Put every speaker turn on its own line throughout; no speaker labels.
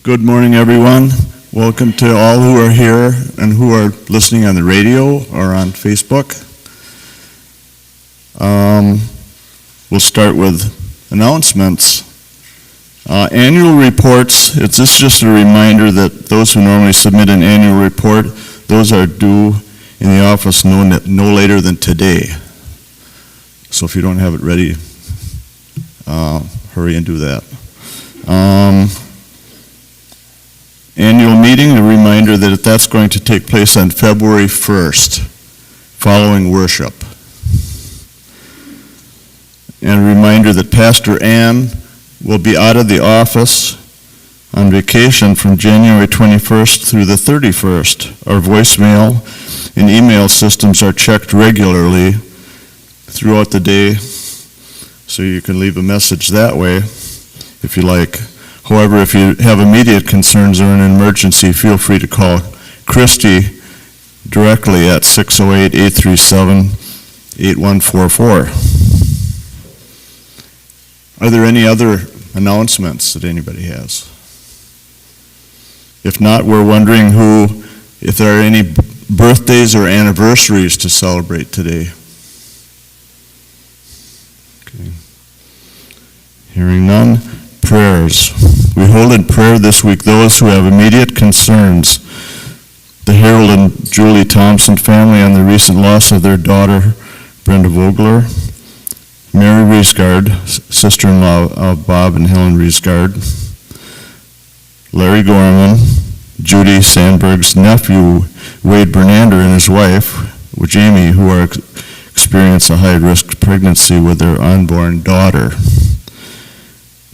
Good morning, everyone. Welcome to all who are here and who are listening on the radio or on Facebook. We'll start with announcements. Annual reports, this is just a reminder that those who normally submit an annual report, those are due in the office no later than today. So if you don't have it ready, hurry and do that. Annual meeting, a reminder that that's going to take place on February 1st, following worship. And a reminder that Pastor Ann will be out of the office on vacation from January 21st through the 31st. Our voicemail and email systems are checked regularly throughout the day, so you can leave a message that way if you like. However, if you have immediate concerns or an emergency, feel free to call Christy directly at 608-837-8144. Are there any other announcements that anybody has? If not, we're wondering if there are any birthdays or anniversaries to celebrate today. Okay. Hearing none. Prayers. We hold in prayer this week those who have immediate concerns. The Harold and Julie Thompson family on the recent loss of their daughter, Brenda Vogler. Mary Riesgard, sister-in-law of Bob and Helen Riesgard. Larry Gorman, Judy Sandberg's nephew, Wade Bernander, and his wife, Jamie, who are experiencing a high-risk pregnancy with their unborn daughter.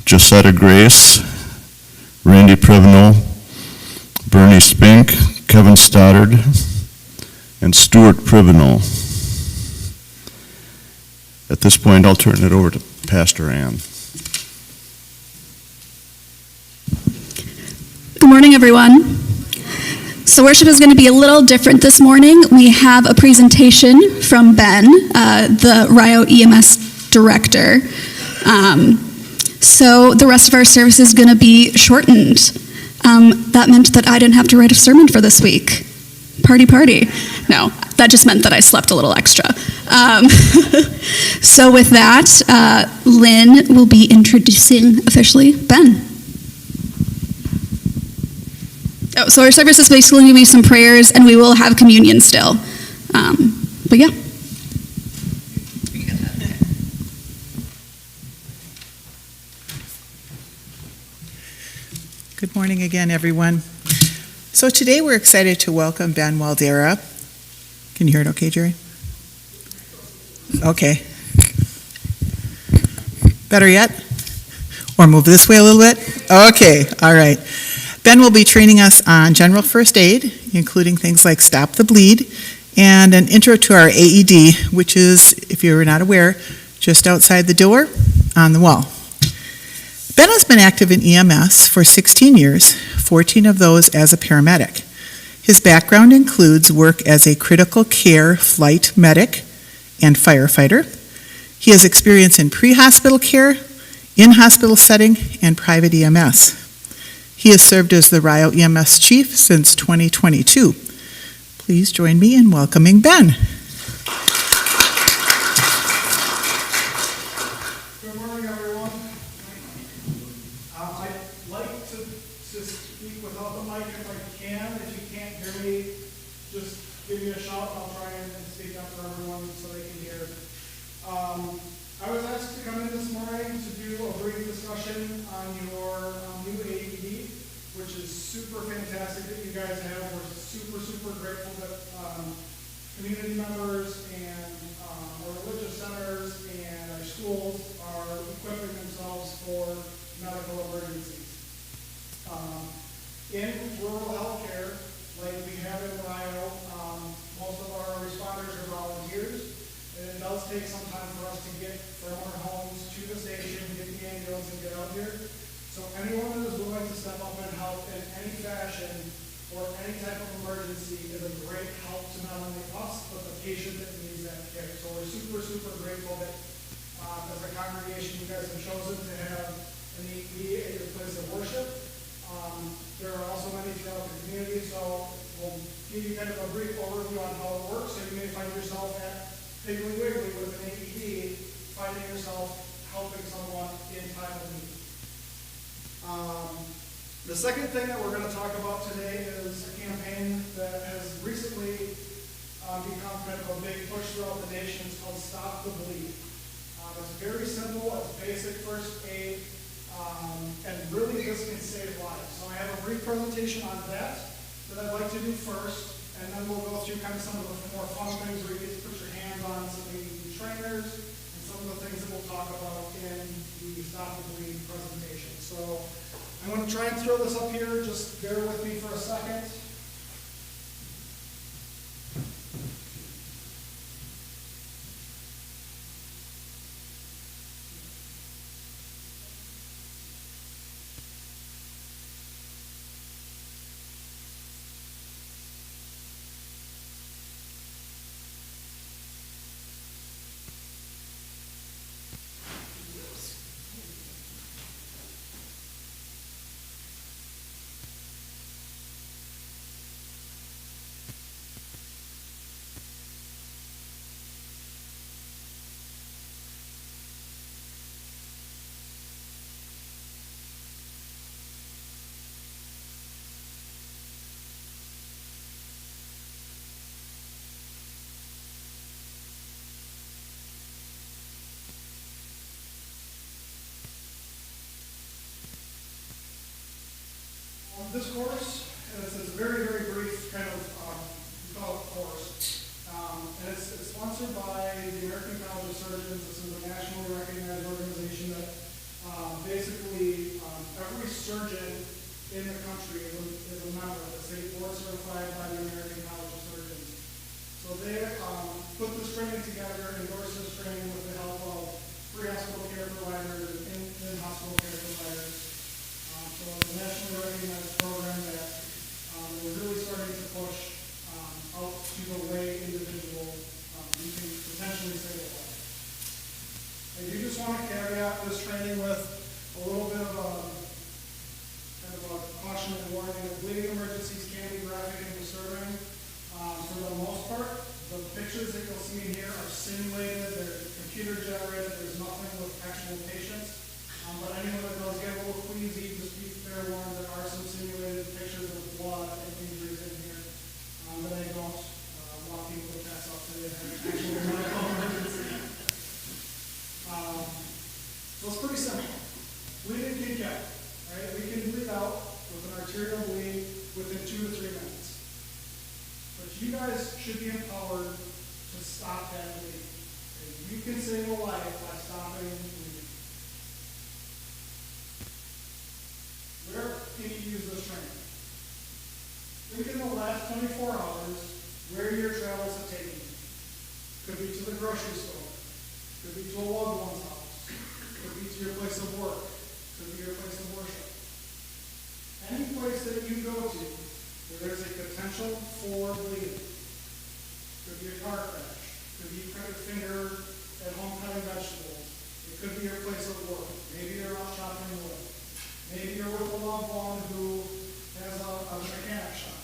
Josetta Grace, Randy Privenel, Bernie Spink, Kevin Stoddard, and Stuart Privenel. At this point, I'll turn it over to Pastor Ann.
Good morning, everyone. So worship is going to be a little different this morning. We have a presentation from Ben, the RIO EMS director. So the rest of our service is going to be shortened. That meant that I didn't have to write a sermon for this week. Party, party. No, that just meant that I slept a little extra. So with that, Lynn will be introducing officially Ben. So our service is basically going to be some prayers, and we will have communion still. But yeah.
Good morning again, everyone. So today we're excited to welcome Ben Waldera. Can you hear it okay, Jerry? Okay. Better yet? Or move this way a little bit? Okay, all right. Ben will be training us on general first aid, including things like Stop the Bleed, and an intro to our AED, which is, if you're not aware, just outside the door on the wall. Ben has been active in EMS for 16 years, 14 of those as a paramedic. His background includes work as a critical care flight medic and firefighter. He has experience in pre-hospital care, in-hospital setting, and private EMS. He has served as the RIO EMS chief since 2022. Please join me in welcoming Ben.
Community members and our religious centers and our schools are equipping themselves for medical emergencies. In rural healthcare, like we have in RIO, most of our responders are volunteers, and it does take some time for us to get from our homes to the station, get the ambulance, and get out here. So anyone that is willing to step up and help in any fashion or any type of emergency is a great help to not only us, but the patient that needs that care. So we're super, super grateful that as a congregation you guys have chosen to have an ED at your place of worship. community, so we'll give you kind of a brief overview on how it works. So you may find yourself at Piggly Wiggly with an AED, finding yourself helping someone in time of need. The second thing that we're going to talk about today is a campaign that has recently become kind of a big push throughout the nation. It's called Stop the Bleed. It's very simple, it's basic first aid, and really this can save lives. So I have a brief presentation on that I'd like to do first, and then we'll go through kind of some of the more fun things where you get to put your hands on some of the trainers and some of the things that we'll talk about in the Stop the Bleed presentation. So I'm going to try and throw this up here, just bear with me for a second. This course, it's a very, very brief kind of, we call it course, and it's sponsored by the American College of Surgeons. This is a nationally recognized organization that basically every surgeon in the country is a member that's board certified by the American College of Surgeons. So they put this training together, endorse this training with the help of pre-hospital care providers and in-hospital care providers. So it's a nationally recognized program that we're really starting to push out to the lay individual who can potentially save a life. I do just want to caveat this training with a little bit of a kind of a caution and warning that bleeding emergencies can be graphic and disturbing. For the most part, the pictures that you'll see in here are simulated, they're computer generated, there's nothing with actual patients. But anyone that does get a little queasy, just be fair warned, there are some simulated pictures of blood and injuries in here that I don't want people to pass up today. Actually, medical emergency. So it's pretty simple. Bleeding can get, right? We can bleed out with an arterial bleed within 2 to 3 minutes. But you guys should be empowered to stop that bleed. You can save a life by stopping bleeding. Where can you use this training? Think in the last 24 hours where your travels have taken you. Could be to the grocery store. Could be to a loved one's house. Could be to your place of work. Could be your place of worship. Any place that you go to where there's a potential for bleeding. Could be a car crash. Could be you cut your finger at home cutting vegetables. It could be your place of work. Maybe you're out shopping wood. Maybe you're with a loved one who has a mechanic shop.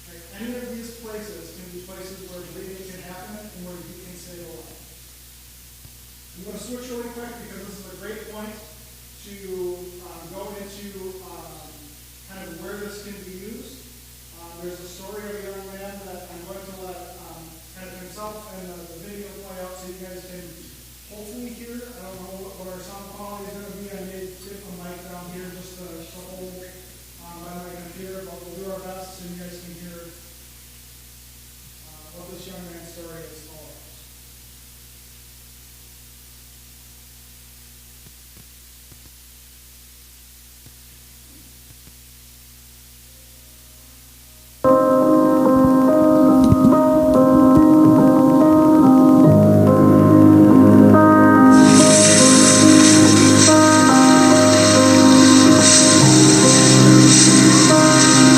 Right? Any of these places can be places where bleeding can happen and where you can save a life. I'm going to switch really quick because this is a great point to go into kind of where this can be used. There's a story of a young man that I'm going to let kind of himself and the video play out so you guys can hopefully hear. I don't know what our sound quality is going to be. I may get a mic down here just to hold by my computer, but we'll do our best so you guys can hear what this young man's story is all about.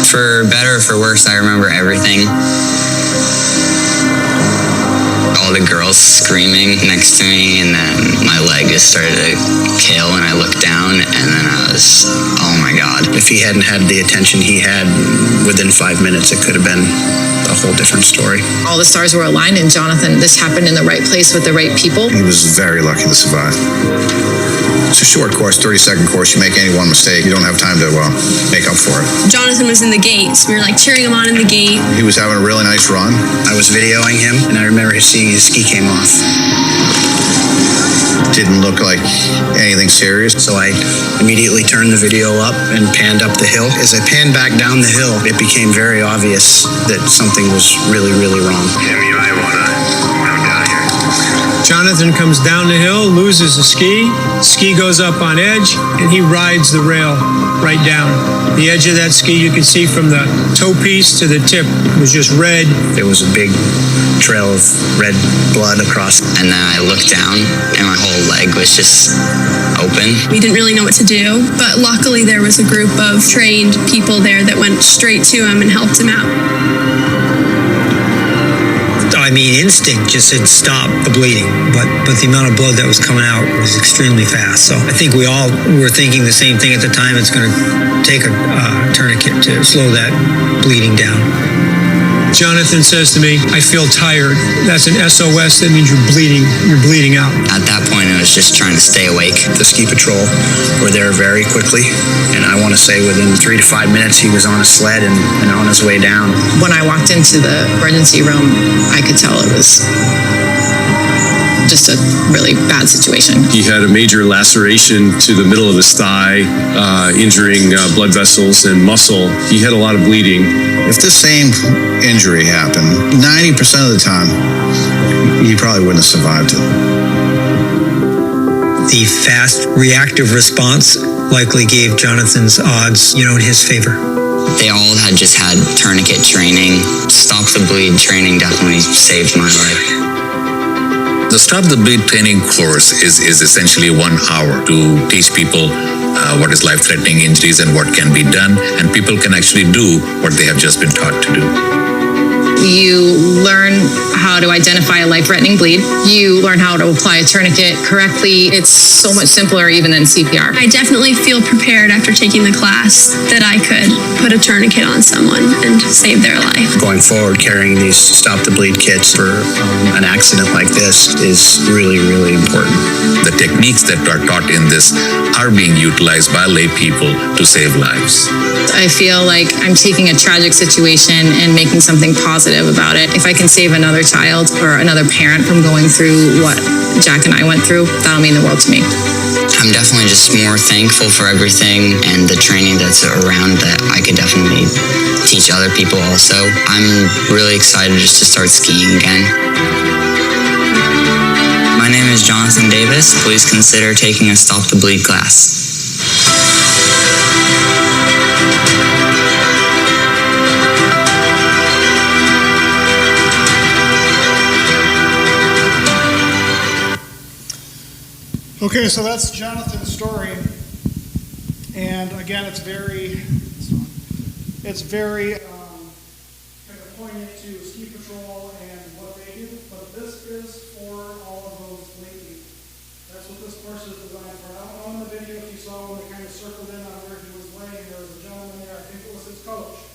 For better or for worse, I remember everything. All the girls screaming next to me, and then my leg just started to kill, and I looked down, and then I was, oh my God.
odd. If he hadn't had the attention he had within 5 minutes, it could have been a whole different story.
All the stars were aligned, and Jonathan, this happened in the right place with the right people.
He was very lucky to survive. It's a short course, 30-second course. You make any one mistake, you don't have time to make up for it.
Jonathan was in the gates. We were like cheering him on in the gate.
He was having a really nice run.
I was videoing him, and I remember seeing his ski came off.
Didn't look like anything serious.
So I immediately turned the video up and panned up the hill. As I panned back down the hill, it became very obvious that something was really, really wrong.
Tim, you might want to come down here.
Jonathan comes down the hill, loses a ski. Ski goes up on edge, and he rides the rail right down. The edge of that ski, you can see from the toe piece to the tip, was just red.
There was a big trail of red blood across.
And then I looked down, and my whole leg was just open.
We didn't really know what to do, but luckily there was a group of trained people there that went straight to him and helped him out.
I mean, instinct just said stop the bleeding, but the amount of blood that was coming out was extremely fast. So I think we all were thinking the same thing at the time. It's going to take a tourniquet to slow that bleeding down.
Jonathan says to me, I feel tired. That's an SOS. That means you're bleeding out.
At that point, I was just trying to stay awake.
The ski patrol were there very quickly, and I want to say within 3 to 5 minutes he was on a sled and on his way down.
When I walked into the emergency room, I could tell it was just a really bad situation.
He had a major laceration to the middle of his thigh, injuring blood vessels and muscle. He had a lot of bleeding.
If the same injury happened, 90% of the time, he probably wouldn't have survived it.
The fast reactive response likely gave Jonathan's odds, in his favor.
They all had just had tourniquet training. Stop the bleed training definitely saved my life.
The Stop the Bleed training course is essentially 1 hour to teach people what is life-threatening injuries and what can be done, and people can actually do what they have just been taught to do.
You learn how to identify a life-threatening bleed. You learn how to apply a tourniquet correctly. It's so much simpler even than CPR.
I definitely feel prepared after taking the class that I could put a tourniquet on someone and save their life.
Going forward, carrying these Stop the Bleed kits for an accident like this is really, really important.
The techniques that are taught in this are being utilized by lay people to save lives.
I feel like I'm taking a tragic situation and making something positive about it. If I can save another child or another parent from going through what Jack and I went through, that'll mean the world to me.
I'm definitely just more thankful for everything and the training that's around that I could definitely teach other people also. I'm really excited just to start skiing again. My name is Jonathan Davis. Please consider taking a Stop the Bleed class.
Okay, so that's Jonathan's story, and again, it's very kind of poignant to ski patrol and what they do, but this is for all of those lay people. That's what this course is designed for. I don't know in the video if you saw when they kind of circled in on where he was laying, there was a gentleman there, I think it was his coach,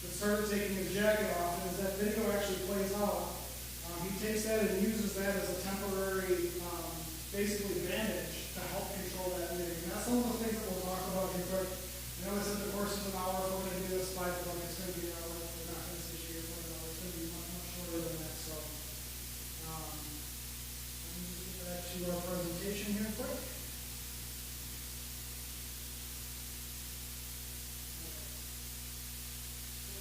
that started taking his jacket off, and as that video actually plays out, he takes that and uses that as a temporary basically bandage to help control that bleeding. Now, some of the things that we'll talk about here quick. I know I said the course is an hour. If we're going to do this 5 o'clock, it's going to be an hour. We're not going to sit here for an hour. It's going to be much shorter than that. So, let me just get back to our presentation here quick.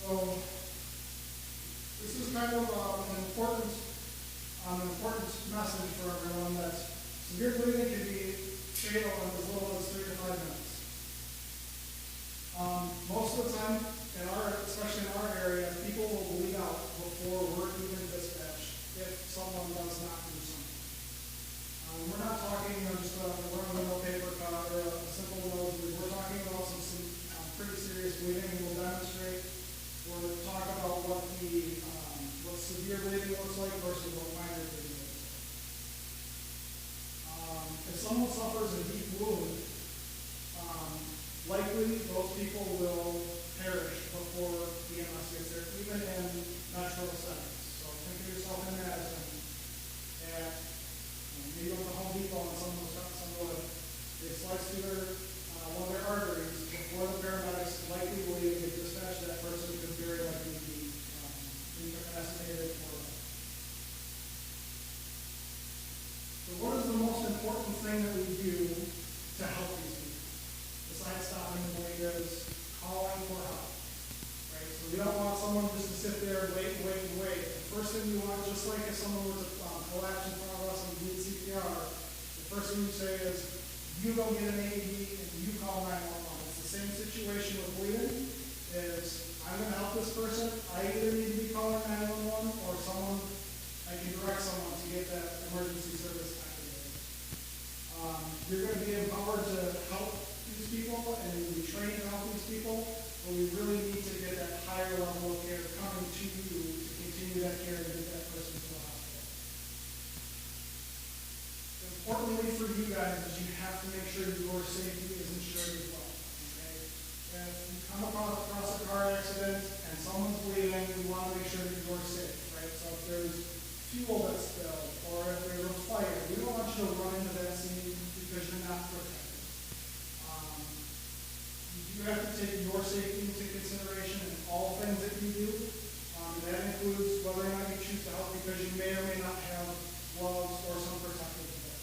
So, this is kind of an important message for everyone that severe bleeding can be fatal in as little as 3 to 5 minutes. Most of the time, especially in our area, people will bleed out before we're even dispatched if someone does not do something. We're not talking just wearing a no paper cut or a simple nose bleed. We're talking about some pretty serious bleeding, and we'll demonstrate. We'll talk about what severe bleeding looks like versus what minor bleeding looks like. If someone suffers a deep wound, likely likely those people will perish before EMS gets there, even in metro settings. So think of yourself in Madison, at maybe with the Home Depot and someone they slice through their, one of their arteries before the paramedics likely will even get dispatched. That person could very likely be incapacitated or. So what is the most important thing that we do to help these people? Besides stopping the bleed is calling for help. Right? So we don't want someone just to sit there and wait. The first thing we want, just like if someone were to collapse in front of us and need CPR, the first thing we say is, you go get an AED and you call 911. It's the same situation with bleeding, is I'm going to help this person. I either need to be calling 911 or I can direct someone to get that emergency service activated. You're going to be empowered to help these people and you'll be trained to help these people, but we really need to get that higher level of care coming to you to continue that care and get that person to the hospital. Importantly for you guys is you have to make sure your safety is ensured as well. Okay? If you come across a car accident and someone's bleeding, we want to make sure that you're safe, right? So if there's fuel that's spilled or if there's a fire, we don't want you to run into that scene because you're not protected. You have to take your safety into consideration in all things that you do. That includes whether or not you choose to help because you may or may not have gloves or some protective gear.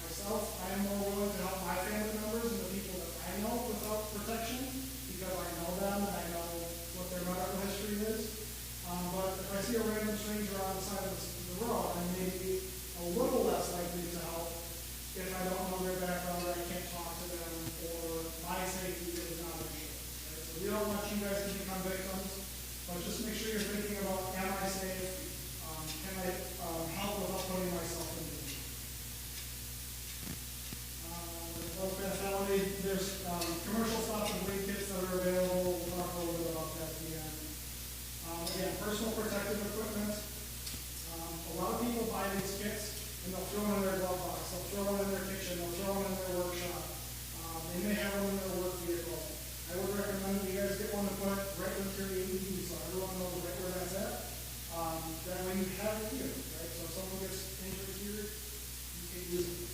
Myself, I am more willing to help my family members and the people that I know without protection because I know them and I know what their medical history is. But if I see a random stranger on the side of the road, I may be a little less likely to help if I don't know their background or I can't talk to them or my safety is not assured. Right? So we don't want you guys to become victims, but just make sure you're thinking about, am I safe? Can I help without putting myself in danger? There's commercial stop and bleed kits that are available. We'll talk a little bit about that at the end. Again, personal protective equipment. A lot of people buy these kits and they'll throw them in their glove box, they'll throw them in their kitchen, they'll throw them in their workshop. They may have them in their work vehicle. I would recommend you guys get one to put right with your AED so everyone knows right where that's at. That way you have it here, right? So if someone gets injured here, you can use it.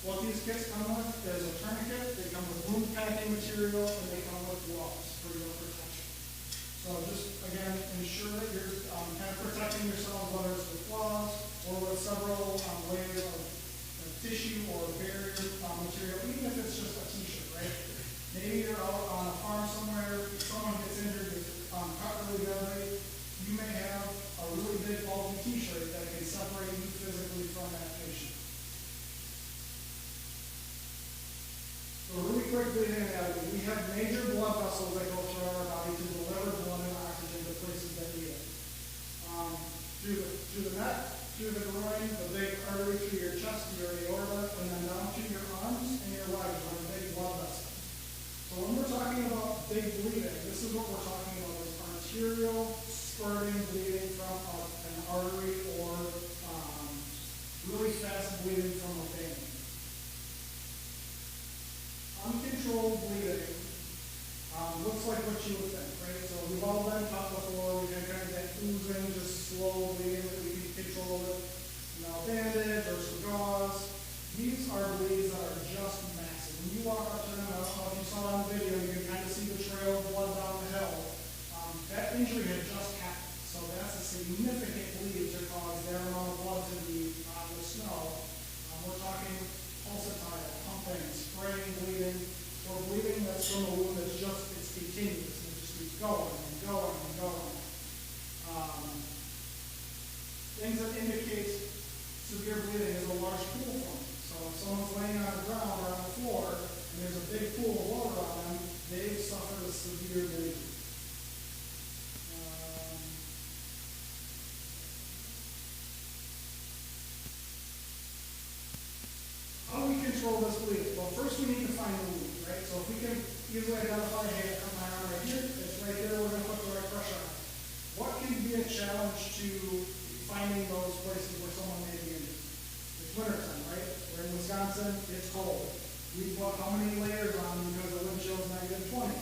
What these kits come with is a tourniquet, they come with wound packing material, and they come with gloves for your protection. So just, again, ensure that you're kind of protecting yourself, whether it's with gloves or with several layers of tissue or barrier material, even if it's just a t-shirt, right? Maybe you're out on a farm somewhere, someone gets injured, gets cut really badly, you may have a really big bulky t-shirt that can separate you physically from that patient. So really quickly, we have major blood vessels that go through our body to deliver blood and oxygen to places that need it. Through the neck, through the groin, the big artery through your chest, your aorta, and then down to your arms and your legs are big blood vessels. So when we're talking about big bleeding, this is what we're talking about is arterial spurting bleeding from an artery or really fast bleeding from a vein. Uncontrolled bleeding looks like what you would think, right? So we've all been taught before, we can kind of get oozing, just slow bleeding that we can control with, bandage or some gauze. These are bleeds that are just massive. When you walk up to them, I don't know if you saw on the video, you can kind of see the trail of blood down the hill. That injury had just happened. So that's a significant bleed to cause their amount of blood to be on the snow. We're talking pulsatile, pumping, spraying, bleeding, or bleeding that's from a wound that's just, it's continuous, and it just keeps going and going and going. Things that indicate severe bleeding is a large pool forming. So if someone's laying on the ground or on the floor, and there's a big pool of water on them, they've suffered a severe bleeding. How do we control this bleeding? Well, first we need to find the wound, right? So if we can easily identify, hey, I cut my arm right here, it's right there, we're going to put the right pressure on it. What can be a challenge to finding those places where someone may be injured? It's wintertime, right? We're in Wisconsin, it's cold. We put how many layers on because the wind chill is -20.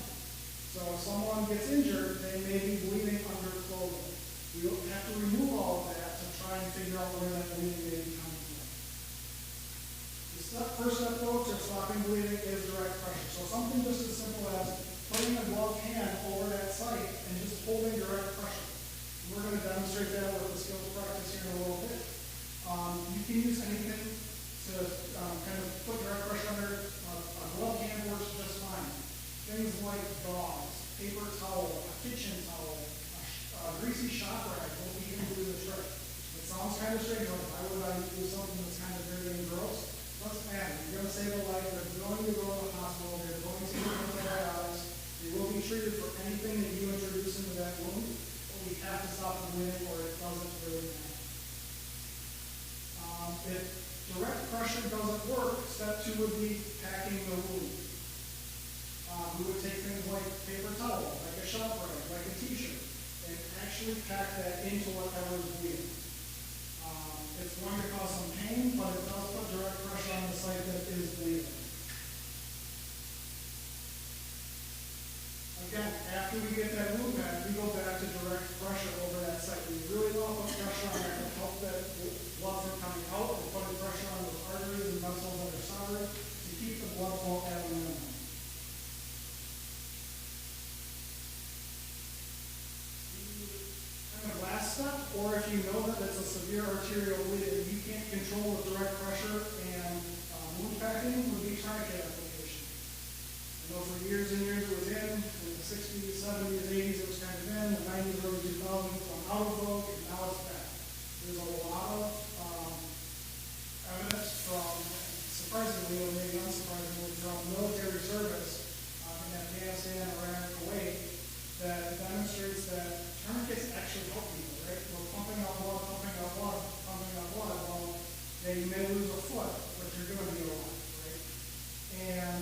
So if someone gets injured, they may be bleeding under clothing. We will have to remove all of that to try and figure out where that bleeding may be coming from. The first step, folks, of stopping bleeding is direct pressure. So something just as simple as putting a gloved hand over that site and just holding direct pressure. We're going to demonstrate that with the skills practice here in a little bit. You can use anything to kind of put direct pressure under. A gloved hand works just fine. Things like gauze, paper towel, a kitchen towel, a greasy shop rag will even do the trick. It sounds kind of strange, like why would I do something that's kind of dirty and gross? Doesn't matter. You're going to save a life. They're going to go to the hospital. They're going to get antibiotics. They will be treated for anything that you introduce into that wound. But we have to stop the bleeding or it doesn't really matter. If direct pressure doesn't work, step 2 would be packing the wound. We would take things like paper towel, like a shop rag, like a t-shirt, and actually pack that into whatever is bleeding. It's going to cause some pain, but it does put direct pressure on the site that is bleeding. Again, after we get that wound back, we go back to direct pressure over that site. We really want to put pressure on that to help that blood from coming out. We're putting pressure on those arteries and vessels that are solid to keep the blood flow at a minimum. The last step, or if you know that it's a severe arterial bleed and you can't control with direct pressure and wound packing, would be tourniquet application. I know for years and years it was in the 60s, 70s, 80s it was kind of in, the 90s, early 2000s it went out of vogue, and now it's back. There's a lot of evidence from, surprisingly or maybe unsurprisingly, from military service in Afghanistan, Iraq, Kuwait, that demonstrates that tourniquets actually help people, right? We're pumping out blood, pumping out blood, pumping out blood. Well, they may lose a foot, but you're going to be alive, right? And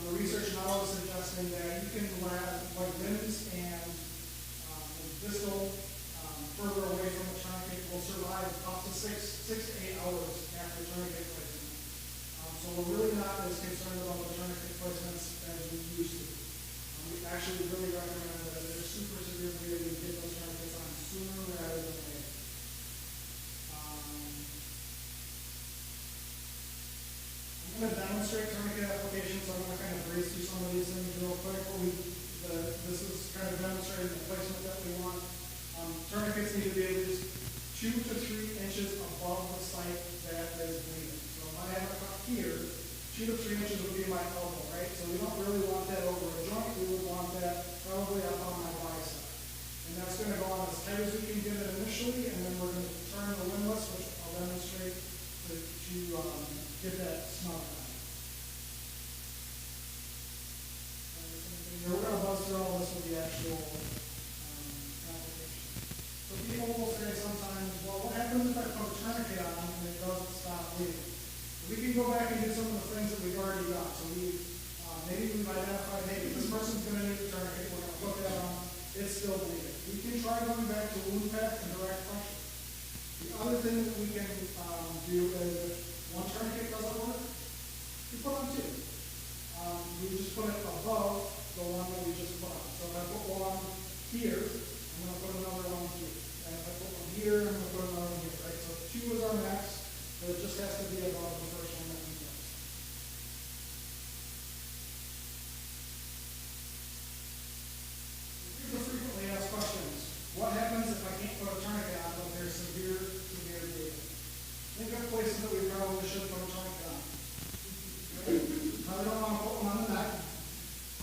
the research now is suggesting that you can lab like limbs and distal further away from the tourniquet will survive up to 6 to 8 hours after tourniquet placement. So we're really not as concerned about the tourniquet placements as we used to. We actually really recommend that if they're super severe bleeding, we get those tourniquets on sooner rather than later. I'm going to demonstrate tourniquet application, so I'm going to kind of breeze through some of these things real quick. This is kind of demonstrating the placement that we want. Tourniquets need to be at least 2 to 3 inches above the site that is bleeding. So if I have a cut here, 2 to 3 inches would be my elbow, right? So we don't really want that over a joint. We would want that probably up on my bicep. And that's going to go on as tight as we can get it initially, and then we're going to turn the windlass, which I'll demonstrate to get that snug down. We're going to buzz through all this with the actual application. So people will say sometimes, well, what happens if I put a tourniquet on and it doesn't stop bleeding? We can go back and do some of the things that we've already done. So maybe we've identified, hey, this person's going to need a tourniquet, we're going to put that on, it's still bleeding. We can try going back to wound pack and direct pressure. The other thing that we can do is if one tourniquet doesn't work, we put on 2. We just put it above the one that we just put on. So if I put one here, I'm going to put another one here. And if I put one here, I'm going to put another one here, right? So 2 is our max. So it just has to be above the first one that we placed. Here's the frequently asked questions. What happens if I can't put a tourniquet on but there's severe bleeding? Think of places that we probably should put a tourniquet on. Probably don't want to put one on the neck.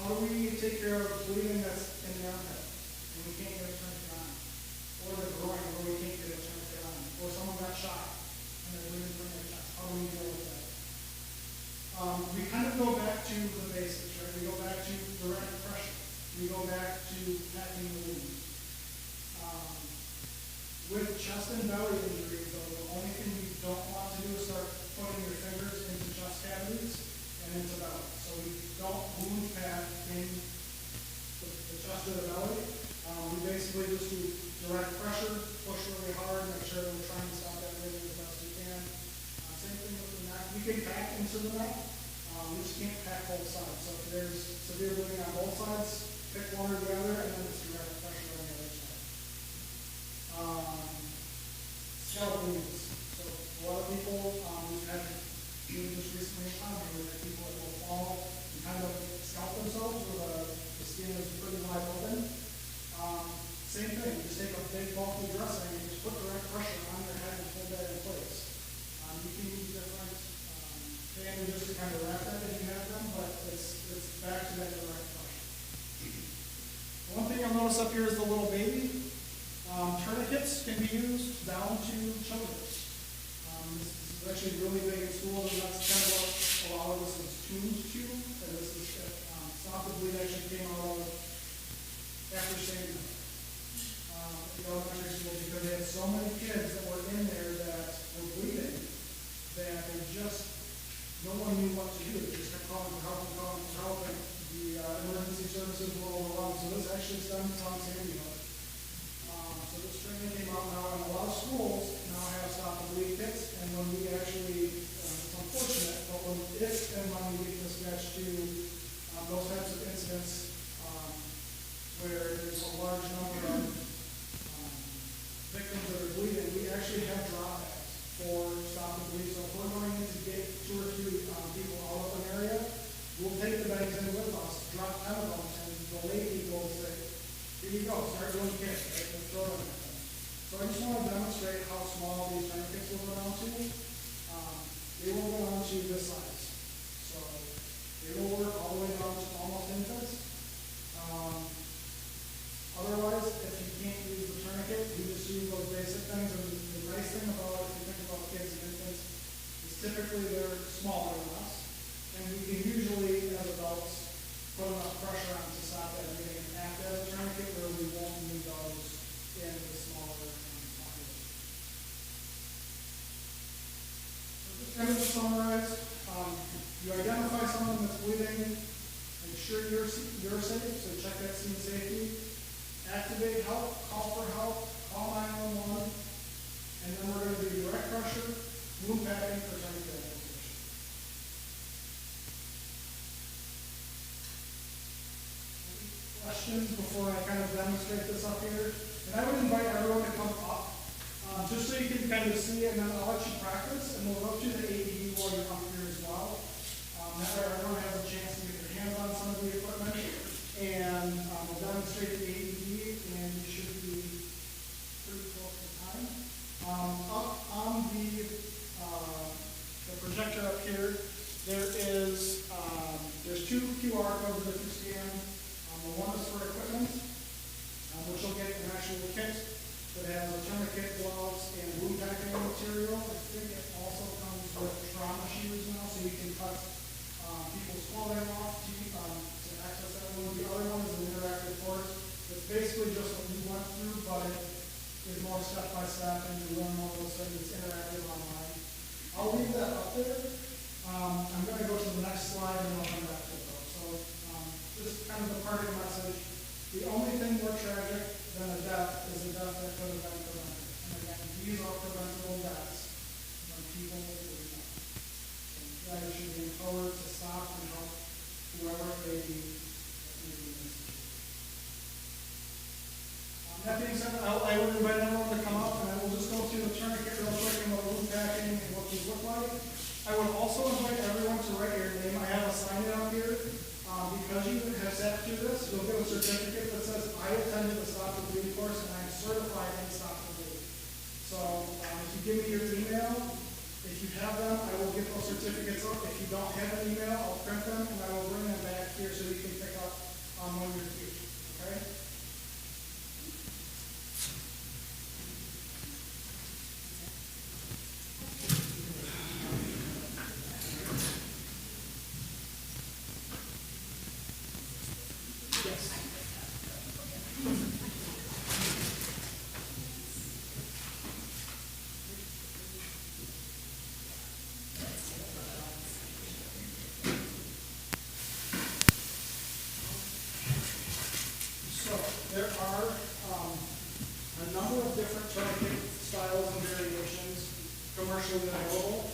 How do we take care of bleeding that's in the armpit and we can't get a tourniquet on? Or the groin where we can't get a tourniquet on? Or someone got shot and they're bleeding from their chest. How do we deal with that? We kind of go back to the basics, right? We go back to direct pressure. We go back to packing the wound. With chest and belly injuries, though, the only thing you don't want to do is start putting your fingers into chest cavities and into belly. So we don't wound pack in the chest or the belly. We basically just do direct pressure, push really hard, make sure that we're trying to stop that bleeding as best we can. Same thing with the neck. We can pack into the neck. You just can't pack both sides. So if there's severe bleeding on both sides, pick one or the other, and then it's direct pressure on the other side. Scalp wounds. So a lot of people, we've had just recently encountered that people that will fall and kind of scalp themselves where the skin is pretty wide open. Same thing, you just take a big bulky dressing and just put direct pressure on your head and hold that in place. You can use different bandages to kind of wrap that if you have them, but it's back to that direct pressure. One thing you'll notice up here is the little baby. Tourniquets can be used down to shoulders. This is actually really big in schools, and that's kind of what a lot of this is tuned to. And this is Stop the Bleed actually came out of after St. The elementary school, because they had so many kids that were in there that were bleeding that they just, no one knew what to do. They just kept calling for help and calling for help, and the emergency services were overwhelmed. So this actually stems from Sandy Hook. So this training came out now, and a lot of schools now have Stop the Bleed kits, and when we actually, it's unfortunate, but when we get dispatched to those types of incidents where there's a large number of victims that are bleeding, we actually have drop bags for Stop the Bleed. So if we're going in to get 2 or 3 people out of an area, we'll take the bags in with us, drop 10 of them, and the lay people will say, here you go, start doing kits, right? We'll throw them at them. So I just want to demonstrate how small these tourniquets will go down to. They will go down to this size. So they will work all the way down to almost infants. Otherwise, if you can't use the tourniquet, you just use those basic things. And the nice thing about it, if you think about kids and infants, is typically they're smaller than us. And we can usually, as adults, put enough pressure on to stop that bleeding and act as a tourniquet where we won't need those in the smaller population. So just kind of to summarize, you identify someone that's bleeding, make sure you're safe, so check that scene safety. Activate help, call for help, call 911, and then we're going to do direct pressure, wound packing, or tourniquet application. Questions before I kind of demonstrate this up here? And I would invite everyone to come up, just so you can kind of see it, and then I'll let you practice, and we'll go through the AED while you're up here as well. That way everyone has a chance to get their hands on some of the equipment, and we'll demonstrate the AED, and you should be pretty close to time. Up on the projector up here, there's 2 QR codes that you scan. The one is for equipment, which will get an actual kit that has a tourniquet, gloves, and wound packing material. I think it also comes with trauma shears now, so you can cut people's clothing off to access that one. The other one is an interactive course. It's basically just what we went through, but it is more step-by-step, and you learn all those things. It's interactive online. I'll leave that up there. I'm going to go to the next slide, and I'll come back to it, though. So just kind of the parting message. The only thing more tragic than a death is a death that could have been prevented. And again, these are preventable deaths when people bleed out. So you guys should be empowered to stop and help whoever it may be that may be in this situation. That being said, I would invite everyone to come up, and I will just go through the tourniquet real quick and what wound packing and what these look like. I would also invite everyone to write your name. I have a sign out here. Because you have sat through this, you'll get a certificate that says, I attended the Stop the Bleed course and I am certified in Stop the Bleed. So if you give me your email, if you have them, I will get those certificates up. If you don't have an email, I'll print them and I will bring them back here so you can pick up when you're here. Okay? There are a number of different tourniquet styles and variations commercially available.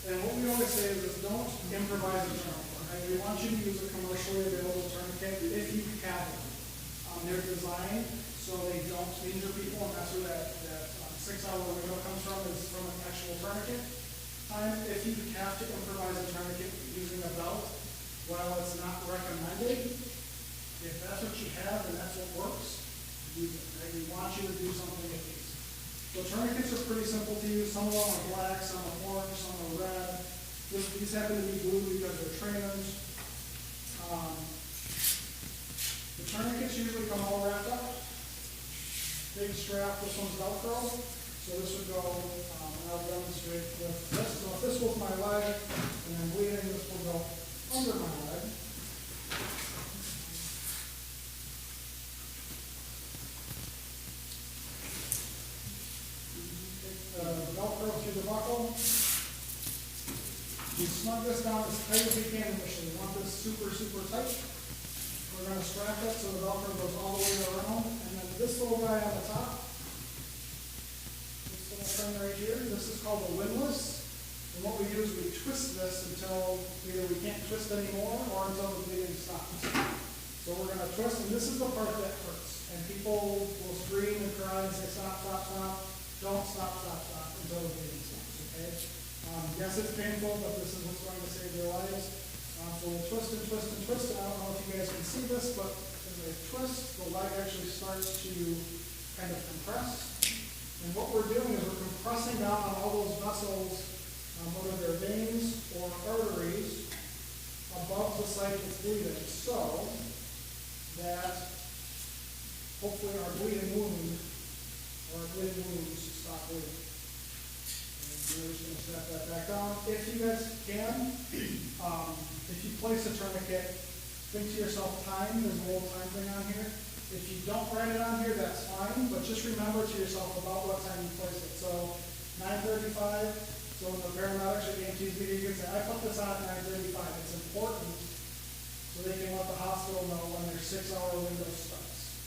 And what we always say is don't improvise a tourniquet. Okay? We want you to use a commercially available tourniquet if you have one. They're designed so they don't injure people, and that's where that 6-hour window comes from, is from an actual tourniquet. If you have to improvise a tourniquet using a belt, while it's not recommended, if that's what you have and that's what works, use it. Right? We want you to do something with these. So tourniquets are pretty simple to use. Some of them are black, some are orange, some are red. These happen to be blue because they're trainers. The tourniquets usually come all wrapped up. Big strap, this one's Velcro. So this would go, and I'll demonstrate with this. So if this was my leg and I'm bleeding, this will go under my leg. Velcro through the buckle. You snug this down as tight as you can initially. You want this super, super tight. We're going to strap it so the Velcro goes all the way around. And then this little guy on the top, this little thing right here, this is called a windlass. And what we do is we twist this until either we can't twist anymore or until the bleeding stops. So we're going to twist, and this is the part that hurts. And people will scream and cry and say, stop, stop, stop. Don't stop, stop, stop until the bleeding stops, okay? Yes, it's painful, but this is what's going to save your lives. So we'll twist and twist and twist. And I don't know if you guys can see this, but as I twist, the leg actually starts to kind of compress. And what we're doing is we're compressing down on all those vessels, whether they're veins or arteries, above the site that's bleeding, so that hopefully our bleeding wound or our bleeding wounds stop bleeding. We're just going to set that back down. If you guys can, if you place a tourniquet, think to yourself time. There's a little time thing on here. If you don't write it on here, that's fine, but just remember to yourself about what time you place it. So 9:35, so when the paramedics or EMTs meet, you can say, I put this on at 9:35. It's important so they can let the hospital know when their 6-hour window starts.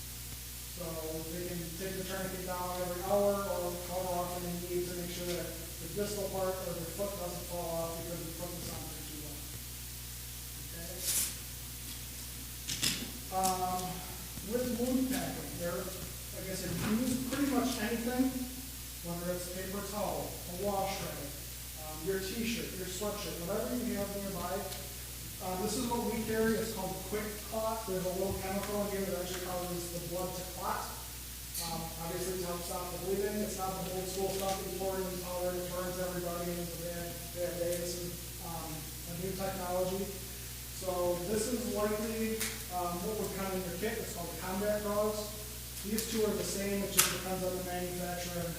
So they can take the tourniquet down every hour or however often they need to make sure that the distal part or the foot doesn't fall off because we put this on there too long. Okay. With wound packing, like I said, you can use pretty much anything, whether it's paper towel, a wash rag, your t-shirt, your sweatshirt, whatever you have nearby. This is what we carry. It's called Quick Clot. There's a little chemical in here that actually causes the blood to clot. Obviously, to help stop the bleeding. It's not the old school stuff that you pour in the powder and burns everybody. It's a bad day. This is a new technology. So this is likely what would come in your kit. It's called Combat Gauze. These two are the same. It just depends on the manufacturer and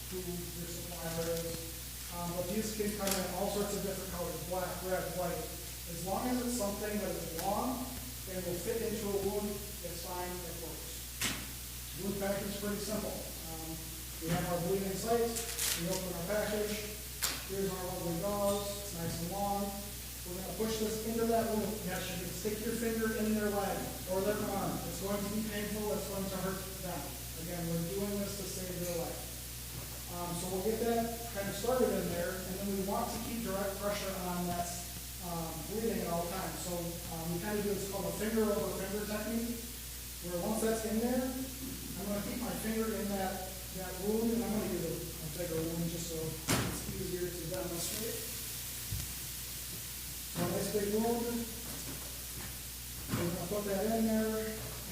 who your supplier is. But these can come in all sorts of different colors: black, red, white. As long as it's something that is long and will fit into a wound, it's fine. It works. Wound packing is pretty simple. We have our bleeding site. We open our package. Here's our lovely gauze. It's nice and long. We're going to push this into that wound. Yes, you can stick your finger in their leg or their arm. It's going to be painful. It's going to hurt them. Again, we're doing this to save their life. So we'll get that kind of started in there, and then we want to keep direct pressure on that bleeding at all times. So we kind of do what's called a finger over finger technique, where once that's in there, I'm going to keep my finger in that wound, and I'm going to use a bigger wound just so it's easier to demonstrate. So a nice big wound. We're going to put that in there,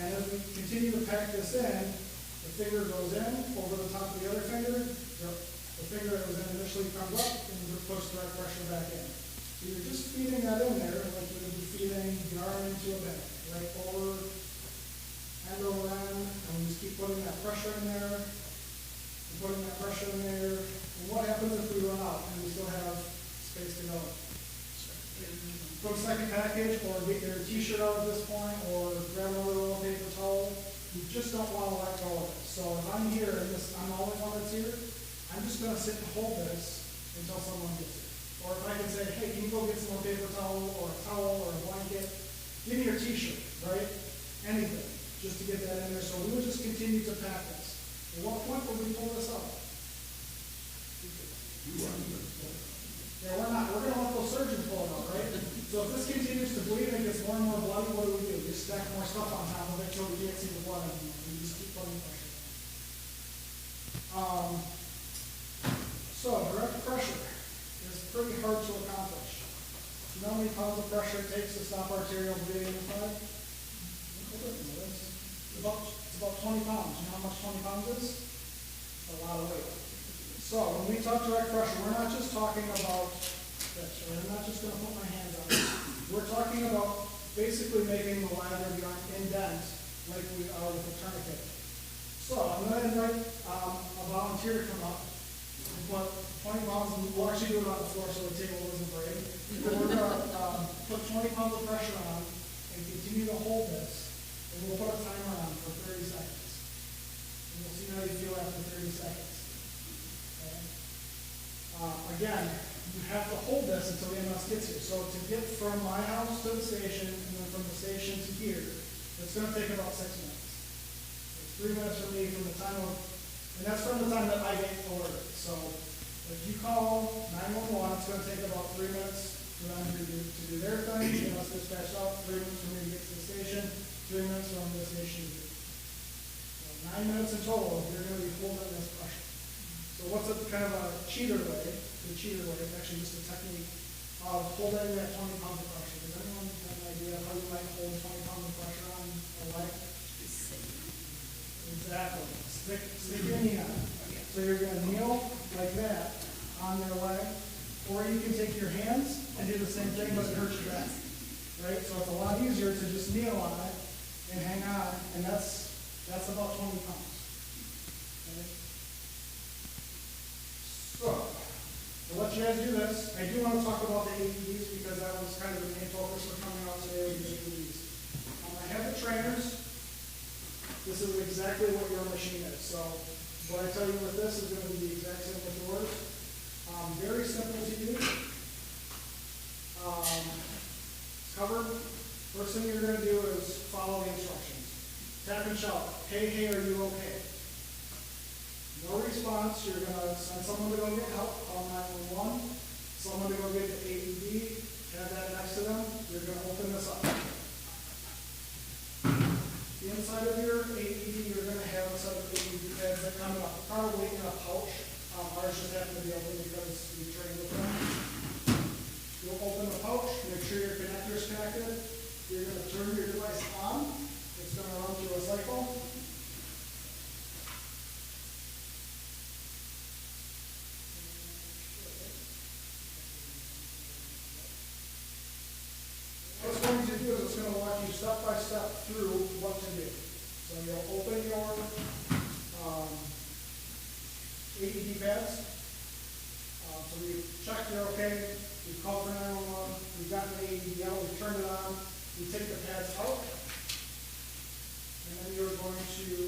and as we continue to pack this in, the finger goes in over the top of the other finger. The finger that was in initially comes up, and we push direct pressure back in. So you're just feeding that in there like you would be feeding yarn into a bag, right over, end over end, and we just keep putting that pressure in there, and putting that pressure in there. And what happens if we run out and we still have space to go? Put a second package, or get your t-shirt out at this point, or grab another little paper towel. You just don't want to let go of it. So if I'm here and I'm the only one that's here, I'm just going to sit and hold this until someone gets it. Or if I can say, hey, can you go get some more paper towel or a towel or a blanket? Give me your t-shirt, right? Anything, just to get that in there. So we would just continue to pack this. At what point would we pull this out? to bleed and it gets more and more bloody, what do? We stack more stuff on top of it until we can't see the blood anymore. We just keep putting pressure. So direct pressure is pretty hard to accomplish. You know how many pounds of pressure it takes to stop arterial bleeding in the body? It's about 20 pounds. You know how much 20 pounds is? It's a lot of weight. So when we talk direct pressure, we're not just talking about this. Right? I'm not just going to put my hands on it. We're talking about basically making the line of the arm indent like we are with a tourniquet. So I'm going to invite a volunteer to come up and put 20 pounds, and we'll actually do it on the floor so the table doesn't break. We're going to put 20 pounds of pressure on and continue to hold this. And we'll put a timer on for 30 seconds. And we'll see how you feel after 30 seconds. Okay? Again, you have to hold this until the EMS gets here. So to get from my house to the station and then from the station to here, it's going to take about 6 minutes. It's 3 minutes for me from the time of, and that's from the time that I get alerted. So if you call 911, it's going to take about 3 minutes for them to do their thing, get us dispatched out, 3 minutes for me to get to the station, 3 minutes from the station to here. So 9 minutes in total, you're going to be holding this pressure. So what's a kind of a cheater way? The cheater way is actually just a technique of holding that 20 pounds of pressure. Does anyone have an idea of how you might hold 20 pounds of pressure on a leg? Exactly. Stick your knee on it. So you're going to kneel like that on their leg, or you can take your hands and do the same thing, but it hurts your back. Right? So it's a lot easier to just kneel on it and hang on, and that's about 20 pounds. Okay? So, I'll let you guys do this. I do want to talk about the AEDs because that was kind of the main focus for coming out today with the AEDs. I have the trainers. This is exactly what your machine is. So, what I tell you with this is going to be the exact same with yours. Very simple to use. It's covered. First thing you're going to do is follow the instructions. Tap and shout, hey, are you okay? No response, you're going to send someone to go get help, call 911, someone to go get the AED, have that next to them, you're going to open this up. The inside of your AED, you're going to have a set of AED pads that come up, probably in a pouch. Ours just happen to be open because we trained with them. You'll open the pouch, make sure your connector is connected. You're going to turn your device on. It's going to run through a cycle. What it's going to do is it's going to walk you step by step through what to do. So you'll open your AED pads. So we've checked you're okay. We've called for 911. We've gotten the AED out. We've turned it on. We take the pads out. And then you're going to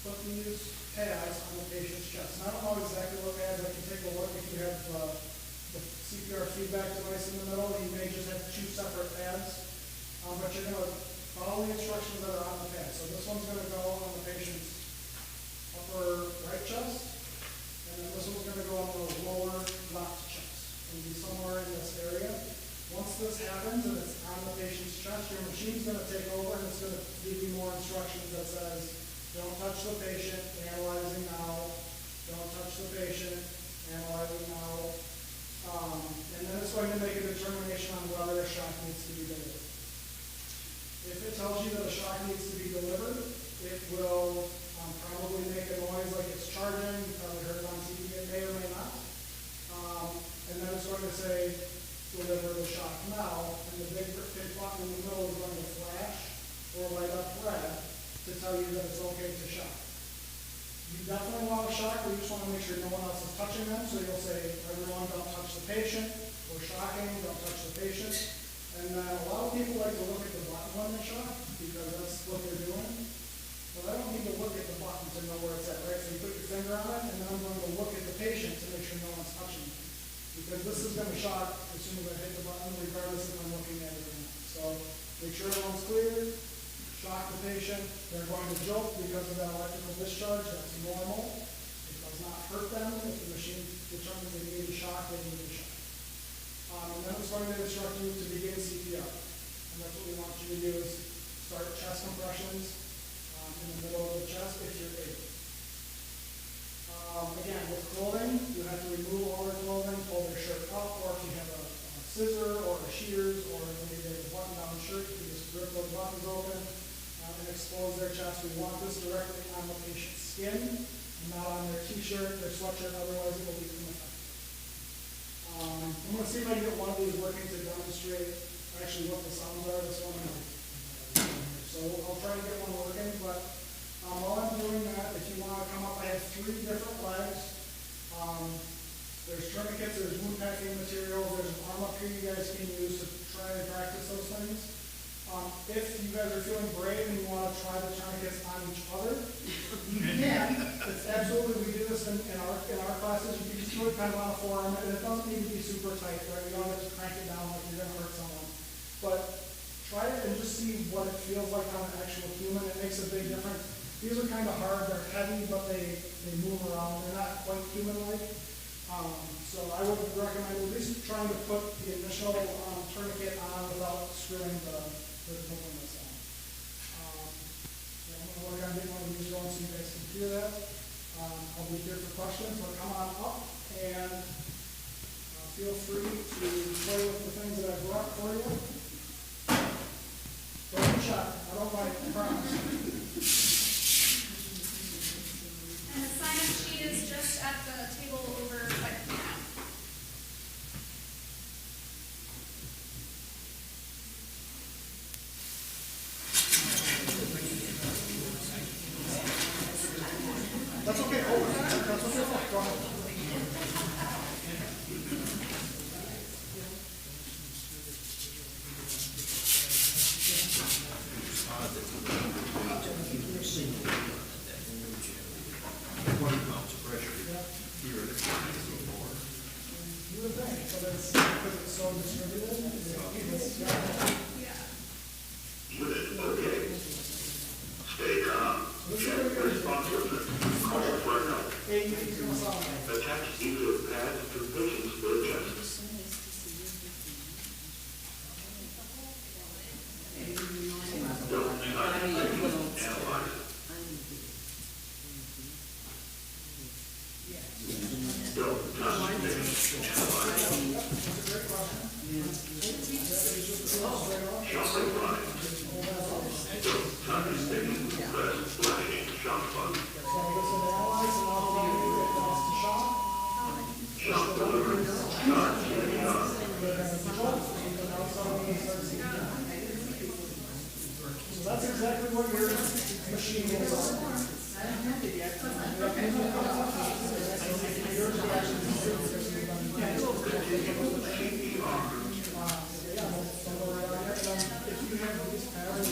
put these pads on the patient's chest. And I don't know exactly what pads. I can take a look if you have the CPR feedback device in the middle. You may just have 2 separate pads. But you're going to follow the instructions that are on the pad. So this one's going to go on the patient's upper right chest. And then this one's going to go on the lower left chest. It'll be somewhere in this area. Once this happens and it's on the patient's chest, your machine's going to take over and it's going to give you more instructions that says, don't touch the patient, analyzing now. Don't touch the patient, analyzing now. And then it's going to make a determination on whether a shock needs to be delivered. If it tells you that a shock needs to be delivered, it will probably make a noise like it's charging. You probably heard it on TV, it may or may not. And then it's going to say, deliver the shock now, and the big button in the middle is going to flash or light up red to tell you that it's okay to shock. You definitely want to shock, but you just want to make sure no one else is touching them, so you'll say, everyone don't touch the patient, we're shocking, don't touch the patient. And a lot of people like to look at the button when they shock, because that's what they're doing. But I don't need to look at the button to know where it's at, right? So you put your finger on it, and then I'm going to look at the patient to make sure no one's touching it. Because this is going to shock as soon as I hit the button, regardless if I'm looking at it or not. So make sure everyone's clear, shock the patient. They're going to jolt because of that electrical discharge. That's normal. It does not hurt them. If the machine determines they need a shock, they need a shock. And then it's going to instruct you to begin CPR. And that's what we want you to do is start chest compressions in the middle of the chest if you're able. Again, with clothing, you have to remove all their clothing, pull their shirt up, or if you have a scissor or a shears or maybe they have a button-down shirt, you can just rip those buttons open and expose their chest. We want this directly on the patient's skin, and not on their t-shirt, their sweatshirt, otherwise it will be ineffective. I'm going to see if I can get one of these working to demonstrate actually what the sounds are. This one, so I'll try to get one working, but while I'm doing that, if you want to come up, I have 3 different legs. There's tourniquets, there's wound packing material, there's an arm up here you guys can use to try and practice those things. If you guys are feeling brave and you want to try the tourniquets on each other, you can. It's absolutely, we do this in our classes. You can just do it kind of on a forearm, and it doesn't need to be super tight, right? You don't have to crank it down like you're going to hurt someone. But try it and just see what it feels like on an actual human. It makes a big difference. These are kind of hard, they're heavy, but they move around. They're not quite human-like. So I would recommend at least trying to put the initial tourniquet on without screwing the components on. I'm going to work on getting one of these going so you guys can hear that. I'll be here for questions, but come on up and feel free to play with the things that I brought for you. Don't be shy. I don't mind, I promise.
And the sign-up sheet is just at the table over by the piano.
That's okay. That's okay. Go ahead. You would think, but it's because it's so distributed.
Okay. Stay calm. Responsiveness. Call for help. Attach either pads to patient's chest. Don't touch patient. Analyze it. Don't touch patient. Analyze it. Shock and line. Don't touch patient. Press flashing shock button. Shock delivered. Start shock.
So that's exactly what your machine is. If you have these patterns,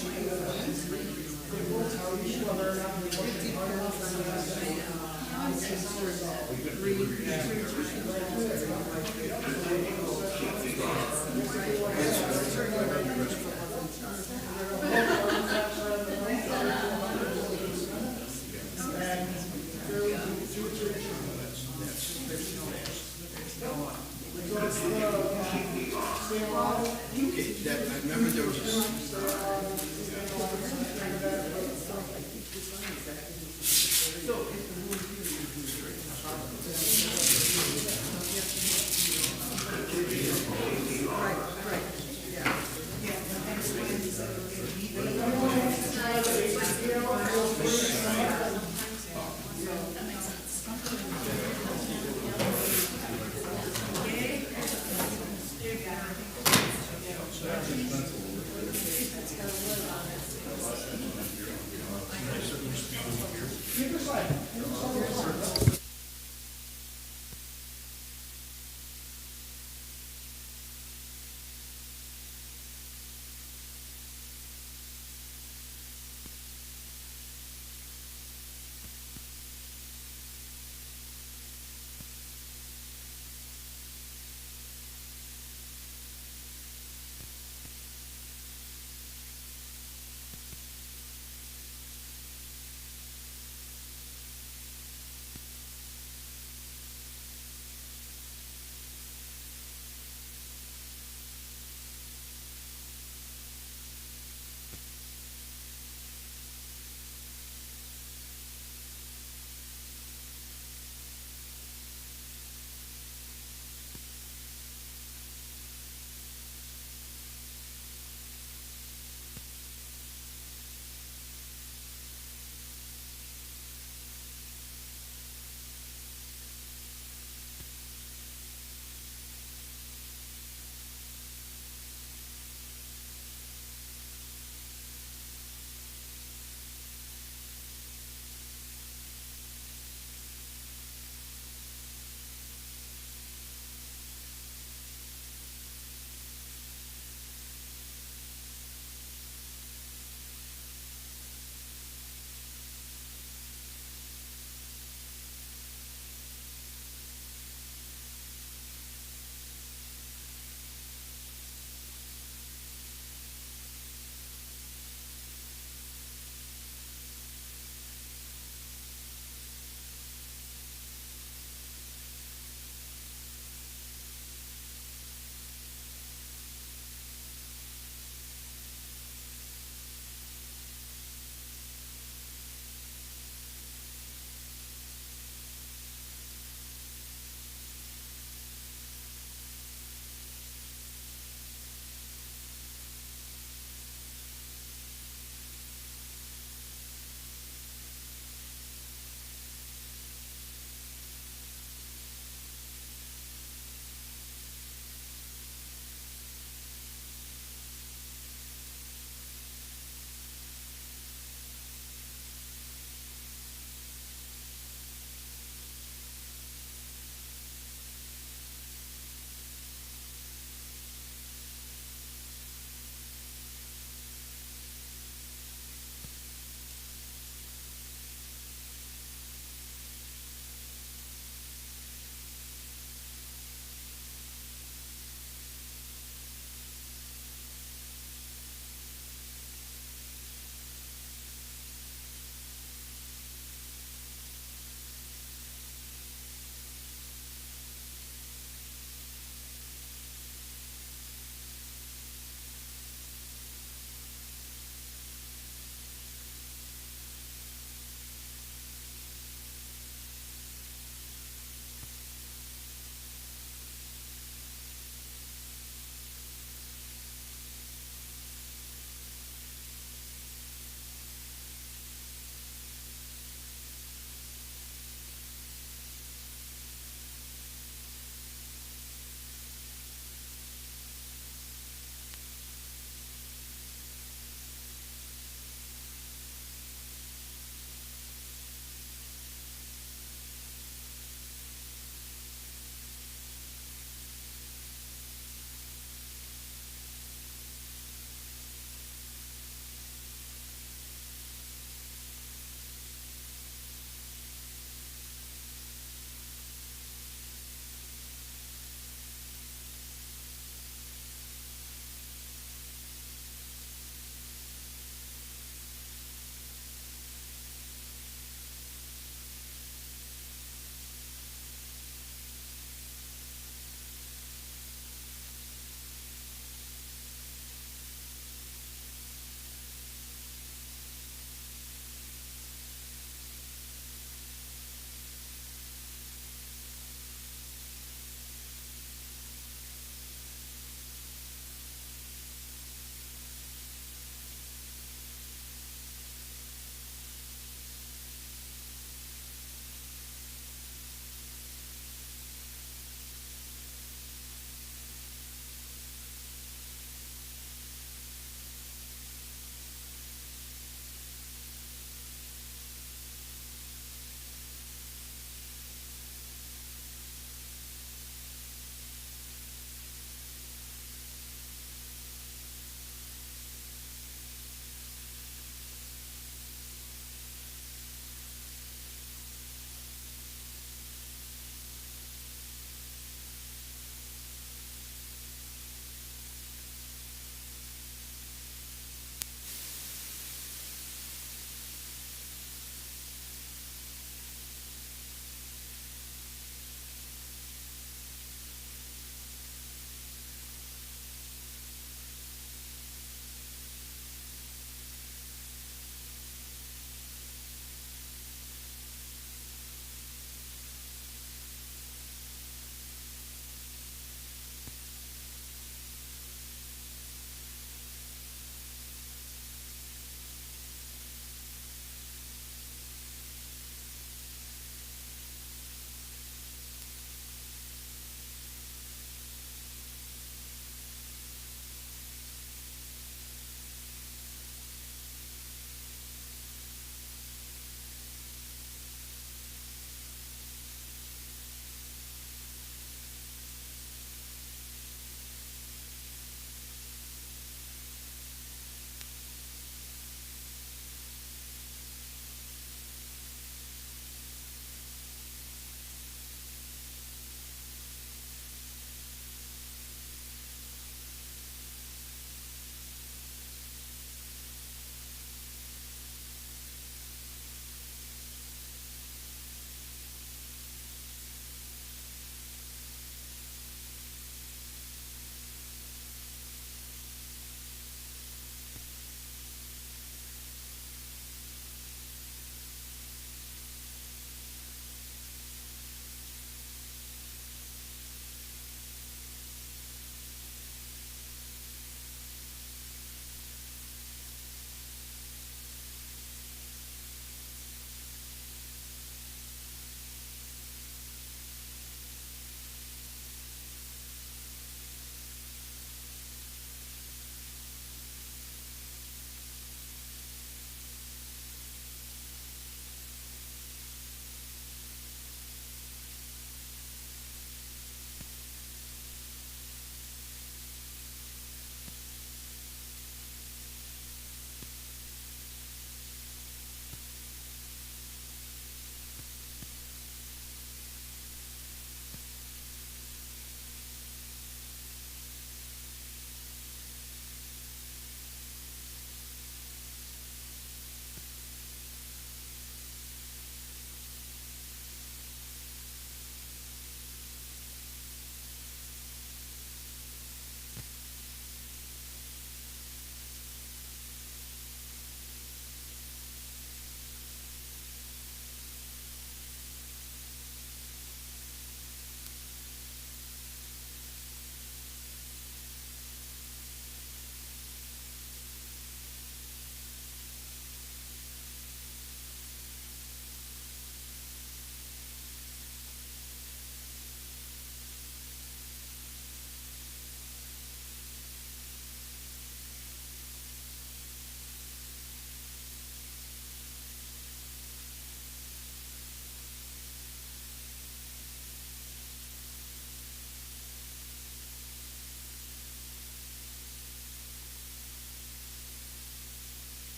it will tell you whether or not you're working hard enough or
I remember there was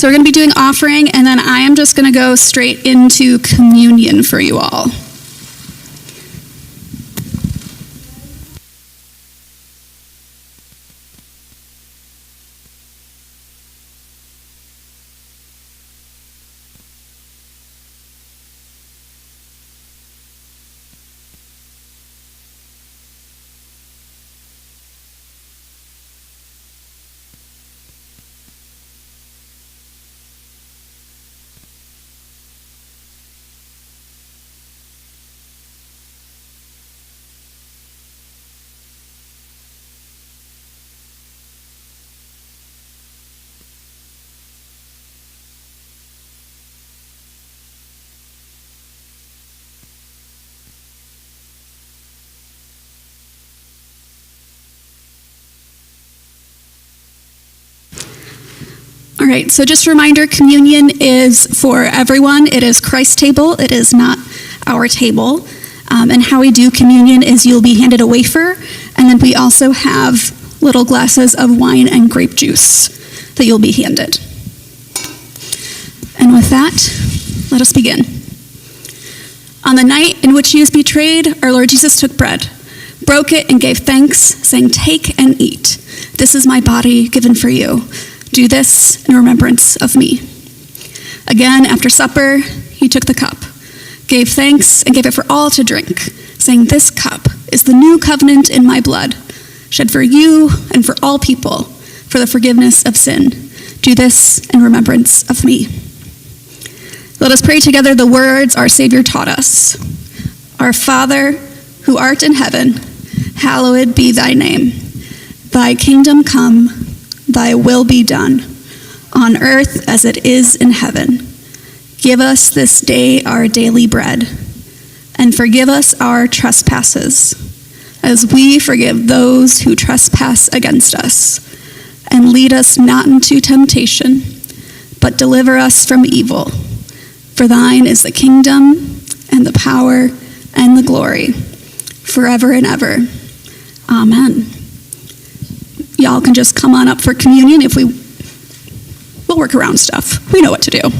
So we're going to be doing offering, and then I am just going to go straight into communion for you all. All right, so just a reminder, communion is for everyone. It is Christ's table. It is not our table. And how we do communion is you'll be handed a wafer, and then we also have little glasses of wine and grape juice that you'll be handed. And with that, let us begin. On the night in which he was betrayed, our Lord Jesus took bread, broke it, and gave thanks, saying, "Take and eat. This is my body given for you. Do this in remembrance of me." Again, after supper, he took the cup, gave thanks, and gave it for all to drink, saying, "This cup is the new covenant in my blood, shed for you and for all people for the forgiveness of sin. Do this in remembrance of me." Let us pray together the words our Savior taught us. Our Father, who art in heaven, hallowed be thy name. Thy kingdom come, thy will be done, on earth as it is in heaven. Give us this day our daily bread, and forgive us our trespasses, as we forgive those who trespass against us. And lead us not into temptation, but deliver us from evil. For thine is the kingdom, and the power, and the glory, forever and ever. Amen. Y'all can just come on up for communion if we'll work around stuff. We know what to do.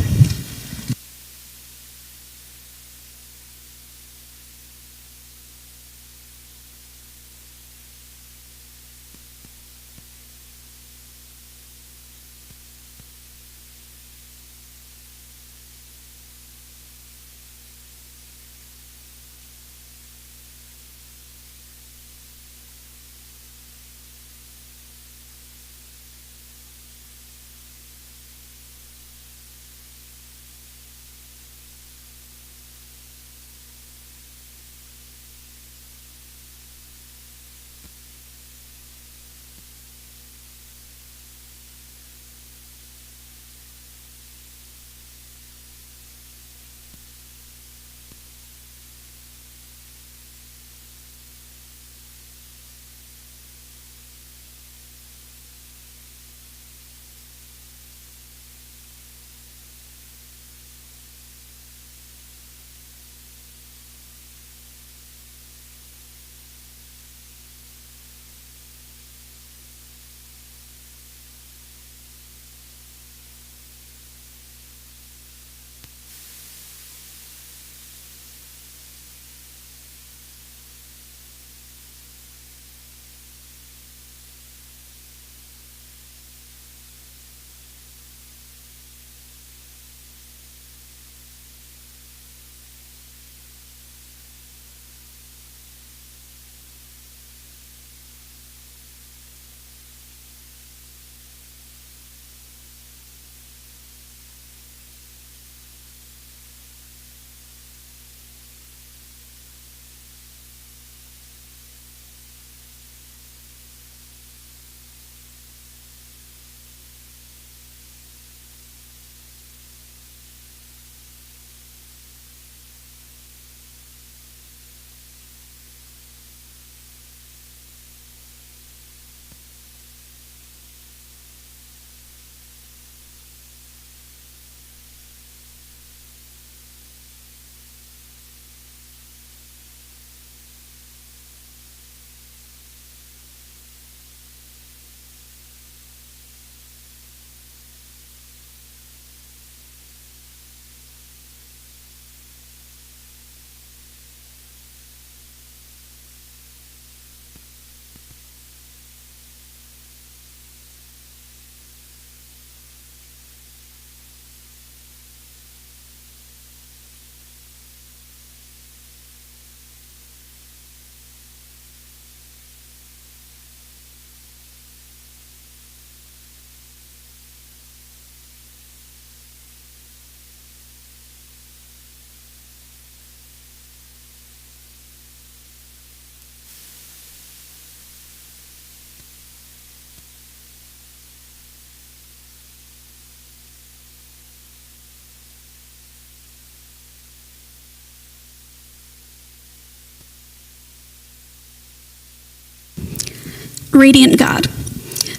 Radiant God,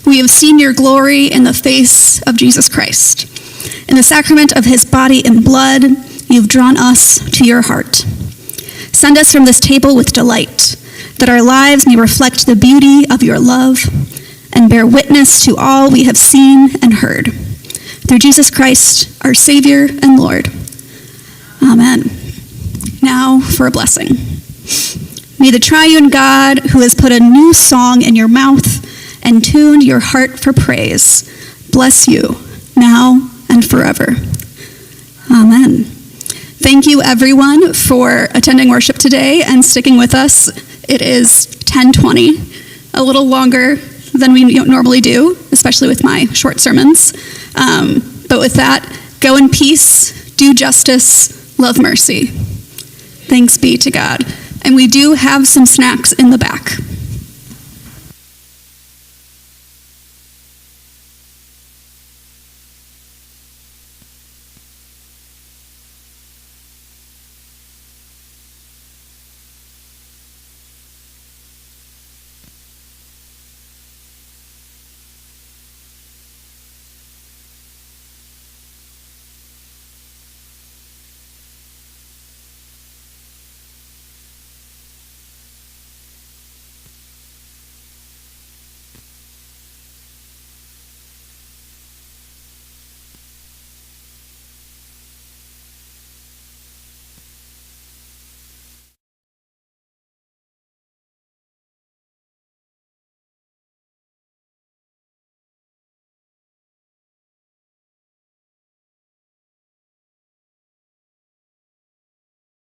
we have seen your glory in the face of Jesus Christ. In the sacrament of his body and blood, you've drawn us to your heart. Send us from this table with delight, that our lives may reflect the beauty of your love and bear witness to all we have seen and heard. Through Jesus Christ, our Savior and Lord. Amen. Now for a blessing. May the triune God, who has put a new song in your mouth and tuned your heart for praise, bless you now and forever. Amen. Thank you, everyone, for attending worship today and sticking with us. It is 10:20, a little longer than we normally do, especially with my short sermons. But with that, go in peace, do justice, love mercy. Thanks be to God. And we do have some snacks in the back.